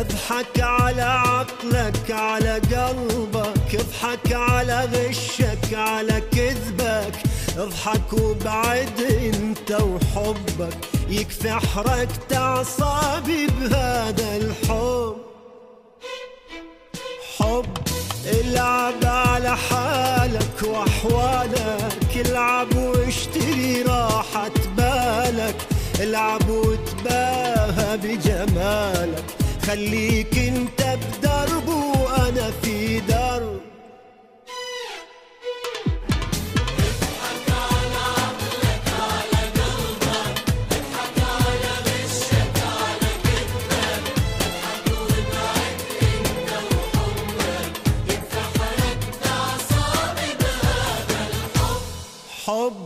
اضحك على عقلك على قلبك، اضحك على غشك على كذبك، اضحك وبعد انت وحبك، يكفي حركت اعصابي بهذا الحب. حب العب على حالك واحوالك، العب واشتري راحة بالك، العب وتباهى بجمالك، خليك انت بدرب وانا في درب. اضحك على عقلك على قلبك، اضحك على غشك على كذبك، اضحك وابعد انت وحبك، يكفي حركت اعصابي بهذا الحب. حب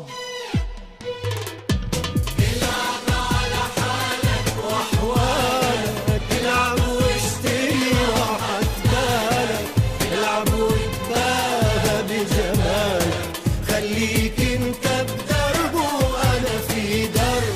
العب على حالك واحوالك، العب واشتري راحة بالك، العب وتباهى بجمالك، خليك انت بدرب وانا في درب.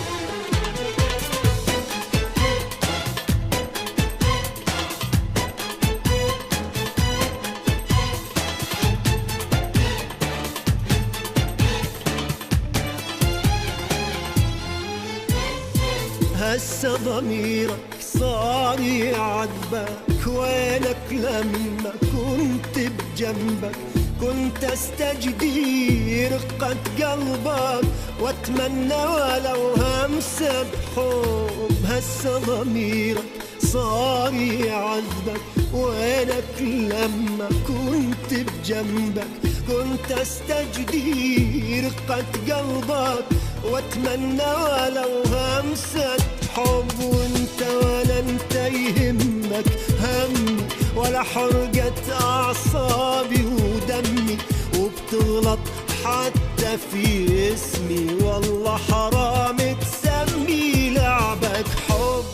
هسه ضميرك صار يعذبك، وينك لما كنت بجنبك، كنت استجدي رقة قلبك واتمنى ولو همسة بحب. هسه ضميرك صار يعذبك، وينك لما كنت بجنبك، كنت استجدي رقة قلبك واتمنى ولو همسة حب. وانت ولا انت يهمك همي ولا حرقة اعصابي ودمي، وبتغلط حتى في اسمي، والله حرام تسمي لعبك حب.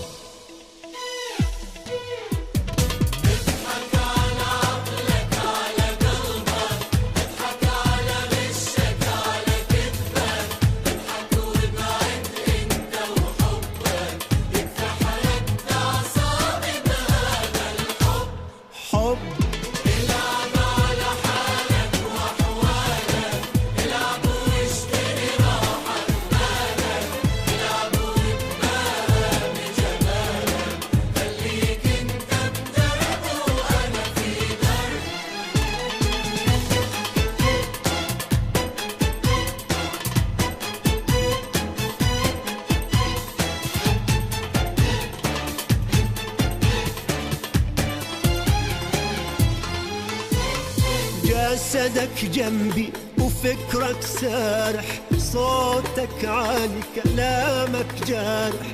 اضحك على عقلك على قلبك، اضحك على غشك على كذبك، اضحك وابعد انت وحبك، يكفي حركت اعصابي بهذا الحب. حب العب على حالك واحوالك، العب واشتري راحة بالك، العب وتباهى بجمالك، خليك انت بدرب وانا في درب. جسدك جنبي وفكرك سارح، صوتك عالي كلامك جارح،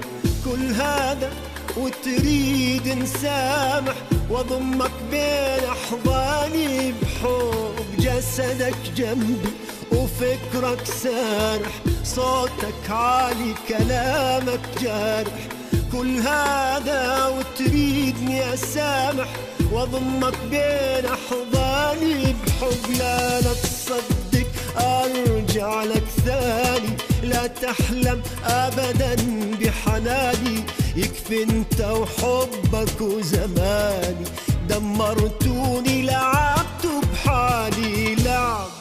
كل هذا وتريد نسامح واضمك بين احضاني بحب. جسدك جنبي وفكرك سارح، صوتك عالي كلامك جارح، كل هذا وتريدني اسامح واضمك بين احضاني بحب. لا لا تصدق ارجع لك ثاني، لا تحلم ابدا بحناني، يكفي انت وحبك وزماني، دمرتوني لعبت بحالي لعب.